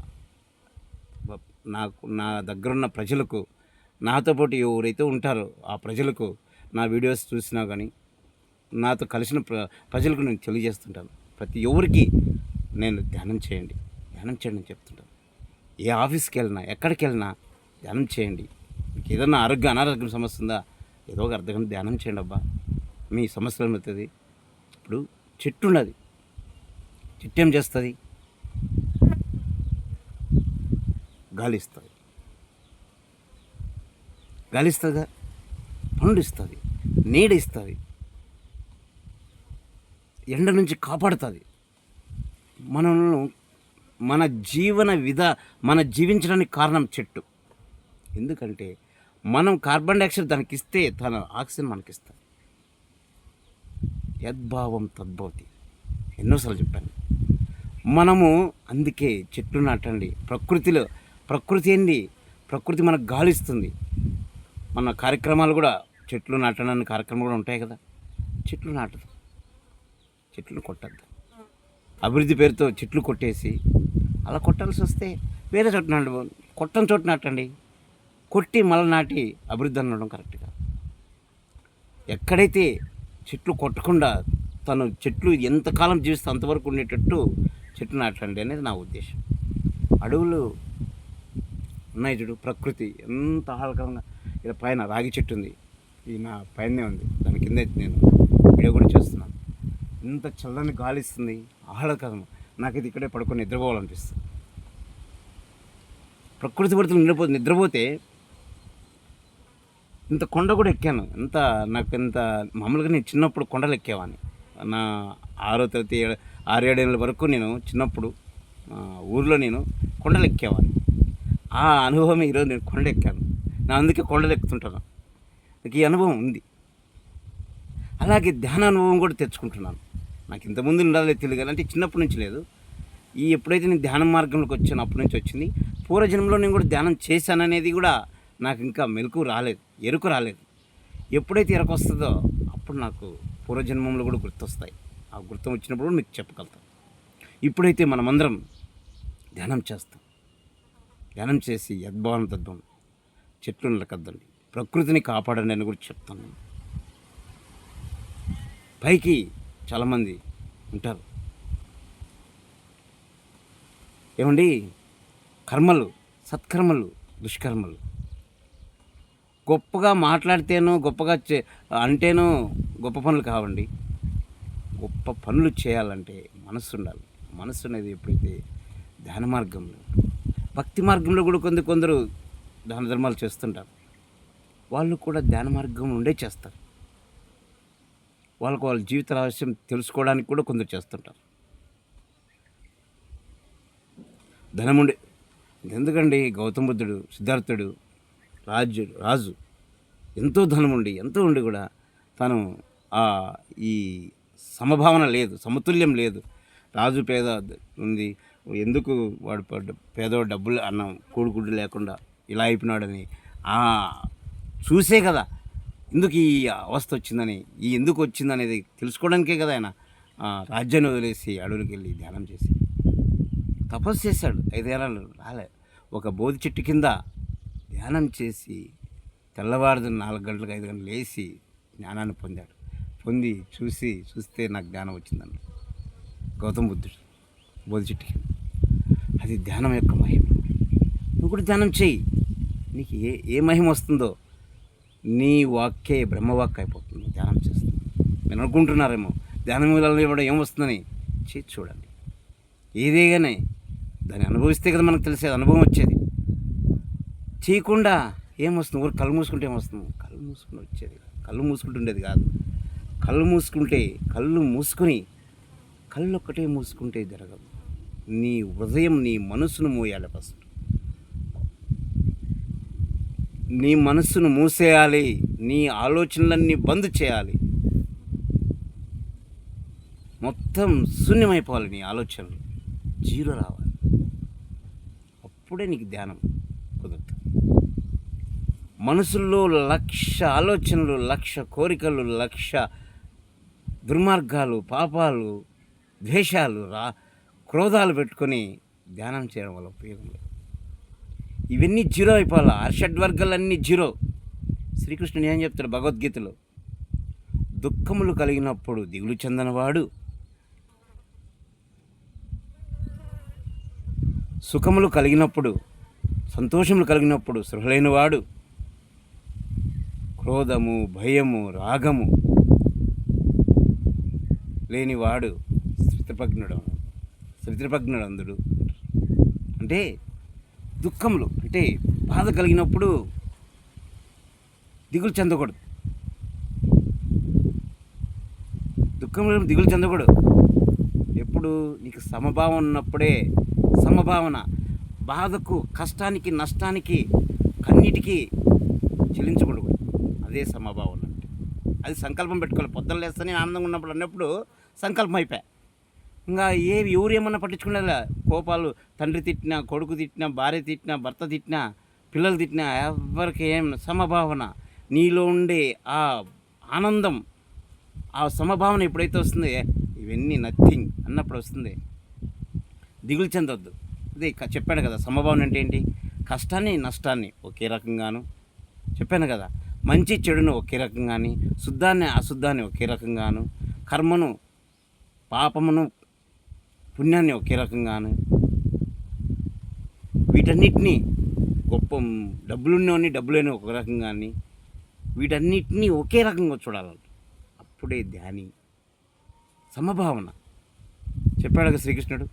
S1: నా దగ్గరున్న ప్రజలకు, నాతో పాటు ఎవరైతే ఉంటారో ఆ ప్రజలకు నా వీడియోస్ చూసినా కానీ నాతో కలిసిన ప్రజలకు నేను తెలియజేస్తుంటాను. ప్రతి ఎవరికి నేను ధ్యానం చేయండి అని చెప్తుంటాను. ఏ ఆఫీస్కి వెళ్ళినా, ఎక్కడికి వెళ్ళినా ధ్యానం చేయండి. మీకు ఏదైనా అనారోగ్యం సమస్య ఉందా, ఏదో ఒక అర్ధగంట ధ్యానం చేయండి అబ్బా, మీ సమస్యలు ఏమవుతుంది. ఇప్పుడు చెట్టు ఉన్నది, చెట్టు ఏం చేస్తుంది, గాలిస్తుందిగా, పండు ఇస్తుంది, నీడ ఇస్తుంది, ఎండ నుంచి కాపాడుతుంది. మన జీవించడానికి కారణం చెట్టు. ఎందుకంటే మనం కార్బన్ డైఆక్సైడ్ దానికి ఇస్తే తన ఆక్సిజన్ మనకిస్తుంది. యద్భావం తద్భవతి ఎన్నోసార్లు చెప్పాను. మనము అందుకే చెట్లు నాటండి. ప్రకృతి ఏంటి, ప్రకృతి మనకు గాలిస్తుంది. మన కార్యక్రమాలు కూడా చెట్లు నాటడానికి కార్యక్రమాలు కూడా ఉంటాయి కదా. చెట్లు నాటదు, చెట్లు కొట్టద్దు. అభివృద్ధి పేరుతో చెట్లు కొట్టేసి అలా కొట్టాల్సి వస్తే వేరే చోట నాటండి, కొట్టని చోట నాటండి. కొట్టి మళ్ళీ నాటి అభివృద్ధి అనడం కరెక్ట్గా. ఎక్కడైతే చెట్లు కొట్టకుండా చెట్లు ఎంతకాలం జీవిస్తే అంతవరకు ఉండేటట్టు చెట్లు నాటండి అనేది నా ఉద్దేశం. అడవులు ఉన్నాయి చూడు, ప్రకృతి ఎంత ఆహ్లాదకరంగా. ఇలా పైన రాగి చెట్టు ఉంది, ఇది నా పైనే ఉంది, దాని కింద నేను వీడియో కూడా చేస్తున్నాను. ఎంత చల్లని గాలి ఇస్తుంది, ఆహ్లాదకరం. నాకు ఇది ఇక్కడే పడుకొని నిద్రపోవాలనిపిస్తుంది. ప్రకృతి పడుతూ నిద్రపోతే ఇంత కొండ కూడా ఎక్కాను. మామూలుగా నేను చిన్నప్పుడు కొండలు ఎక్కేవాడిని. నా 6వ తరగతి 6-7 ఏళ్ళ వరకు నేను చిన్నప్పుడు ఊర్లో నేను కొండలు ఎక్కేవాడిని. ఆ అనుభవం ఈరోజు నేను కొండ ఎక్కాను. అందుకే కొండలు ఎక్కుతుంటాను. నాకు ఈ అనుభవం ఉంది. అలాగే ధ్యాన అనుభవం కూడా తెచ్చుకుంటున్నాను. నాకు ఇంతకుముందు ఉండాలి తెలియదు, అంటే చిన్నప్పటి నుంచి లేదు. ఎప్పుడైతే నేను ధ్యాన మార్గంలోకి వచ్చానో అప్పటి నుంచి వచ్చింది. పూర్వజన్మలో నేను కూడా ధ్యానం చేశాననేది కూడా నాకు ఇంకా ఎరుక రాలేదు. ఎప్పుడైతే ఎరుక వస్తుందో అప్పుడు నాకు పూర్వజన్మంలో కూడా గుర్తొస్తాయి. ఆ గుర్తం వచ్చినప్పుడు మీకు చెప్పగలుగుతాం. ఇప్పుడైతే మనమందరం ధ్యానం చేస్తాం. ధ్యానం చేసి యద్భావం తద్భవం, చెట్లు నరకద్దండి, ప్రకృతిని కాపాడండి అని కూడా చెప్తాను. పైకి చాలామంది ఉంటారు, ఏమండి, సత్కర్మలు, దుష్కర్మలు. గొప్పగా మాట్లాడితేనో గొప్పగా అంటేనో గొప్ప పనులు కావండి. గొప్ప పనులు చేయాలంటే మనస్సు ఉండాలి. మనస్సు అనేది ఎప్పుడైతే ధ్యాన మార్గంలో, భక్తి మార్గంలో కూడా కొందరు దాన ధర్మాలు చేస్తుంటారు. వాళ్ళు కూడా ధ్యాన మార్గం ఉండే చేస్తారు. వాళ్ళ జీవిత రహస్యం తెలుసుకోవడానికి కూడా కొందరు చేస్తుంటారు. ధనముండే ఎందుకండి గౌతమ బుద్ధుడు, సిద్ధార్థుడు, రాజు ఎంతో ధనముండి ఎంతో ఉండి కూడా తను ఈ సమభావన లేదు, సమతుల్యం లేదు. రాజు పేద ఉంది, ఎందుకు వాడు పేదవాడు డబ్బులు అన్నం కూడుగుడ్డు లేకుండా ఇలా అయిపోయినాడని చూసే కదా ఎందుకు ఈ అవస్థ వచ్చిందని, ఎందుకు వచ్చిందనేది తెలుసుకోవడానికే కదా ఆయన రాజ్యాన్ని వదిలేసి అడవులకు వెళ్ళి ధ్యానం చేసి తపస్సు చేశాడు. 5 ఏళ్ళు రాలే. ఒక బోధి చెట్టు కింద ధ్యానం చేసి తెల్లవారుదు 4 గంటలకు 5 గంటలు లేచి జ్ఞానాన్ని పొందాడు. చూస్తే నాకు జ్ఞానం వచ్చిందన్న గౌతమ బుద్ధుడు బోధి చెట్టు కింద. అది ధ్యానం యొక్క మహిమ. నువ్వు కూడా ధ్యానం చెయ్యి. నీకు ఏ మహిమ వస్తుందో నీ వాక్యే బ్రహ్మవాక్య అయిపోతుంది ధ్యానం చేస్తుంది. మీరు అనుకుంటున్నారేమో ధ్యానం వల్ల ఇవ్వడం ఏమొస్తుందని చేసి చూడండి. ఏదేగానే దాన్ని అనుభవిస్తే కదా మనకు తెలిసేది, అనుభవం వచ్చేది. చేయకుండా ఏమొస్తుంది? ఊరు కళ్ళు మూసుకుంటే ఏమొస్తుంది? కళ్ళు మూసుకుని వచ్చేది, కళ్ళు మూసుకుంటుండేది కాదు. కళ్ళు మూసుకుని కళ్ళు ఒక్కటే మూసుకుంటే జరగదు. నీ హృదయం, నీ మనసును మూయాలి. ఫస్ట్ నీ మనస్సును మూసేయాలి. నీ ఆలోచనలన్నీ బంద్ చేయాలి. మొత్తం శూన్యమైపోవాలి. నీ ఆలోచనలు జీరో రావాలి. అప్పుడే నీకు ధ్యానం కుదురుతుంది. మనసుల్లో 1,00,000 ఆలోచనలు, 1,00,000 కోరికలు, 1,00,000 దుర్మార్గాలు, పాపాలు, ద్వేషాలు, క్రోధాలు పెట్టుకొని ధ్యానం చేయడం వల్ల ఉపయోగం లేదు. ఇవన్నీ జీరో అయిపోవాలి. అర్షడ్వర్గాలన్నీ జీరో. శ్రీకృష్ణుడు ఏం చెప్తాడు భగవద్గీతలో? దుఃఖములు కలిగినప్పుడు దిగులు చెందనవాడు, సుఖములు కలిగినప్పుడు, సంతోషములు కలిగినప్పుడు సృహలేనివాడు, క్రోధము, భయము, రాగము లేనివాడు స్థితప్రజ్ఞుడు అందుడు. అంటే దుఃఖములు అంటే బాధ కలిగినప్పుడు దిగులు చెందకూడదు. దిగులు చెందకూడదు. ఎప్పుడు నీకు సమభావం ఉన్నప్పుడే, సమభావన బాధకు, కష్టానికి, నష్టానికి, కన్నిటికి చెల్లించకూడదు. అదే సమభావన అంటే. అది సంకల్పం పెట్టుకోవాలి. పొద్దున్న లేస్తేనే ఆనందంగా ఉన్నప్పుడు అన్నప్పుడు సంకల్పం అయిపోయా. ఇంకా ఎవరు ఏమన్నా పట్టించుకునేలా. కోపాలు, తండ్రి తిట్టినా, కొడుకు తిట్టినా, భార్య తిట్టినా, భర్త తిట్టినా, పిల్లలు తిట్టినా, ఎవరికి ఏం సమభావన, నీలో ఉండే ఆ ఆనందం, ఆ సమభావన ఎప్పుడైతే వస్తుంది, ఇవన్నీ నథింగ్ అన్నప్పుడు వస్తుంది. దిగులు చెందొద్దు. అదే చెప్పాను కదా, సమభావన అంటే ఏంటి? కష్టాన్ని, నష్టాన్ని ఒకే రకంగాను చెప్పాను కదా, మంచి చెడును ఒకే రకంగాని, శుద్ధాన్ని అశుద్ధాన్ని ఒకే రకంగాను, కర్మను, పాపమును, పుణ్యాన్ని ఒకే రకంగాను, వీటన్నిటినీ గొప్ప డబ్బులున్నవని డబ్బులేని ఒక రకంగాని, వీటన్నిటినీ ఒకే రకంగా చూడాలంట. అప్పుడే ధ్యాని. సమభావన చెప్పాడు కదా శ్రీకృష్ణుడు.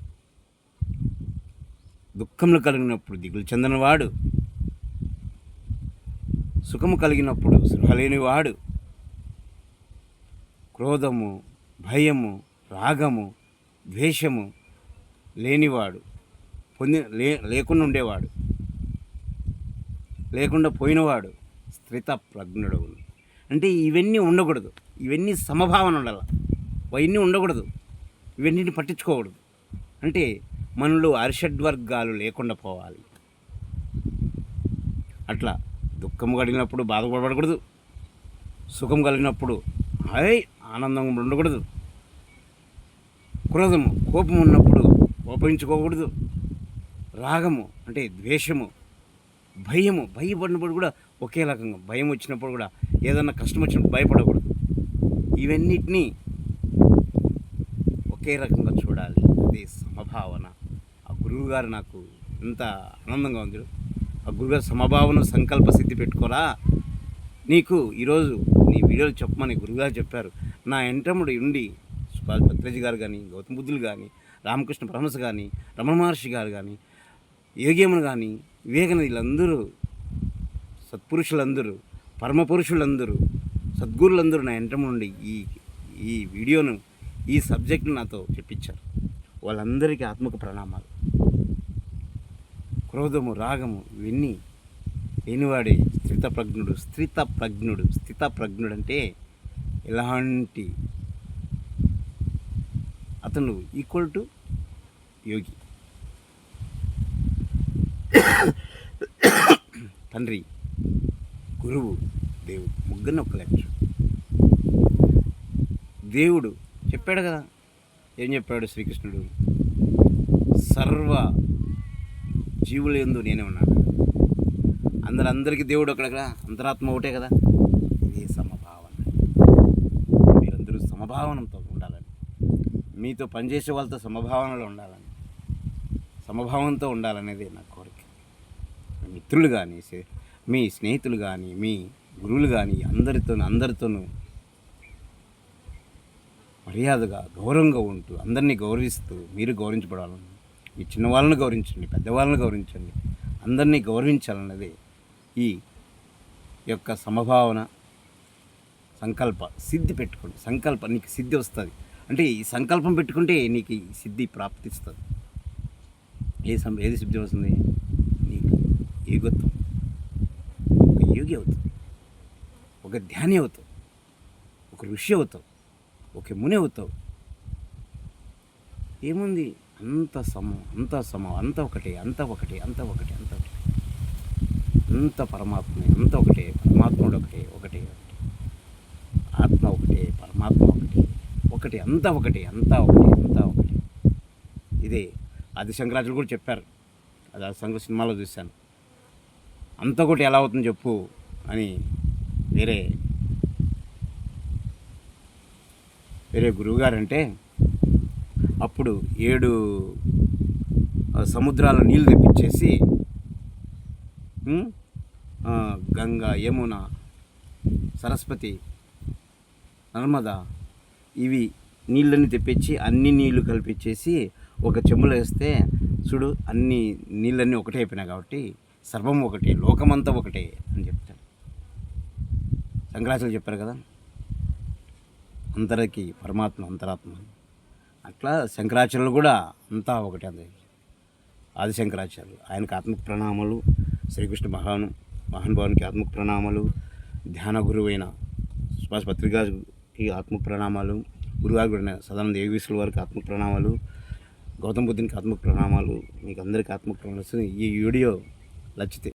S1: దుఃఖములు కలిగినప్పుడు దిగులు చెందనివాడు, సుఖము కలిగినప్పుడు సృహలేనివాడు, క్రోధము, భయము, రాగము, ద్వేషము లేనివాడు, లేకుండా ఉండేవాడు, లేకుండా పోయినవాడు స్థితప్రజ్ఞుడు. అంటే ఇవన్నీ ఉండకూడదు. ఇవన్నీ సమభావన ఉండాలి. ఇవన్నీ ఉండకూడదు. ఇవన్నీ పట్టించుకోకూడదు. అంటే మనలో అరిషడ్వర్గాలు లేకుండా పోవాలి. అట్లా దుఃఖం కలిగినప్పుడు బాధపడకూడదు, సుఖం కలిగినప్పుడు ఆనందంగా ఉండకూడదు, క్రోధము, కోపం ఉన్నప్పుడు కోపించుకోకూడదు, రాగము అంటే ద్వేషము, భయపడినప్పుడు కూడా ఒకే రకంగా, భయం వచ్చినప్పుడు కూడా, ఏదన్నా కష్టం వచ్చినప్పుడు భయపడకూడదు. ఇవన్నిటినీ ఒకే రకంగా చూడాలి. అదే సమభావన. ఆ గురువుగారు నాకు ఎంత ఆనందంగా ఉంది. ఆ గురువుగారు సమభావన సంకల్ప సిద్ధి పెట్టుకోరా, నీకు ఈరోజు నీ వీడియోలు చెప్పమని గురువుగారు చెప్పారు. నా ఎంటముడు ఉండి సుభాష్ భద్రాజీ గారు కానీ, గౌతమ బుద్ధులు కానీ, రామకృష్ణ పరమహంస కానీ, రమణ మహర్షి గారు కానీ, యోగేములు కానీ, వివేకానందులందరూ, సత్పురుషులందరూ, పరమపురుషులందరూ, సద్గురులందరూ నా ఎంటము నుండి ఈ వీడియోను, ఈ సబ్జెక్టును నాతో చెప్పించారు. వాళ్ళందరికీ ఆత్మకు ప్రణామాలు. క్రోధము, రాగము ఇవన్నీ లేనివాడే స్థితప్రజ్ఞుడు అంటే ఎలాంటి అతను ఈక్వల్ టు యోగి. తండ్రి, గురువు, దేవుడు ముగ్గురిని ఒక్క లెక్చర్. దేవుడు చెప్పాడు కదా, ఏం చెప్పాడు శ్రీకృష్ణుడు? సర్వ జీవుల యందు నేనే ఉన్నాను. అందరికీ దేవుడు అక్కడ అంతరాత్మ ఒకటే కదా. ఇదే సమభావన. మీరందరూ సమభావనతో ఉండాలని, మీతో పనిచేసే వాళ్ళతో సమభావనలో ఉండాలని, సమభావంతో ఉండాలనేది నా కోరిక. మిత్రులు కానీ, మీ స్నేహితులు కానీ, మీ గురువులు కానీ అందరితోనూ మర్యాదగా గౌరవంగా ఉంటూ అందరినీ గౌరవిస్తూ మీరు గౌరవించబడాలని, మీ చిన్నవాళ్ళని గౌరవించండి, పెద్దవాళ్ళని గౌరవించండి, అందరినీ గౌరవించాలన్నది ఈ యొక్క సమభావన. సంకల్ప సిద్ధి పెట్టుకోండి. నీకు సిద్ధి వస్తుంది అంటే ఈ సంకల్పం పెట్టుకుంటే నీకు ఈ సిద్ధి ప్రాప్తిస్తుంది. ఏది సిద్ధి వస్తుంది? నీకు ఏగత్వం, ఒక యోగి అవుతావు, ఒక ధ్యాని అవుతావు, ఒక ఋషి అవుతావు, ఒక ముని అవుతావు. ఏముంది? అంత ఒకటే, అంత పరమాత్మే, అంత ఒకటే, పరమాత్ముడు ఒకటే, ఆత్మ ఒకటే, పరమాత్మ ఒకటే, అంతా ఒకటే. ఇదే ఆదిశంకరాచార్యులు కూడా చెప్పారు. అది ఆదిశంకర సినిమాలో చూశాను. అంత ఒకటి ఎలా అవుతుంది చెప్పు అని వేరే గురువుగారంటే, అప్పుడు 7 సముద్రాల నీళ్ళు తెప్పించేసి గంగా, యమున, సరస్వతి, నర్మదా ఇవి నీళ్ళని తెప్పించి అన్ని నీళ్లు కలిపించేసి ఒక చెంబులో వేస్తే చూడు అన్ని నీళ్ళన్నీ ఒకటే అయిపోయినాయి కాబట్టి సర్వం ఒకటే, లోకమంతా ఒకటే అని చెప్తాడు. శంకరాచార్యులు చెప్పారు కదా, అందరికీ పరమాత్మ అంతరాత్మ. అట్లా శంకరాచార్యులు కూడా అంతా ఒకటే. ఆదిశంకరాచార్యులు ఆయనకు ఆత్మకు ప్రణామాలు, శ్రీకృష్ణ మహానుభావునికి ఆత్మకు ప్రణామాలు, ధ్యాన గురువైన సుభాష్ పత్రికాకి ఆత్మకు ప్రణామాలు, గురువాగుడైన సదానంద యోగేశ్వరుల వారికి ఆత్మకు ప్రణామాలు, గౌతమ బుద్ధునికి ఆత్మకు ప్రణామాలు. మీకు అందరికీ ఆత్మకు ప్రణామాలు. ఈ వీడియో నచ్చితే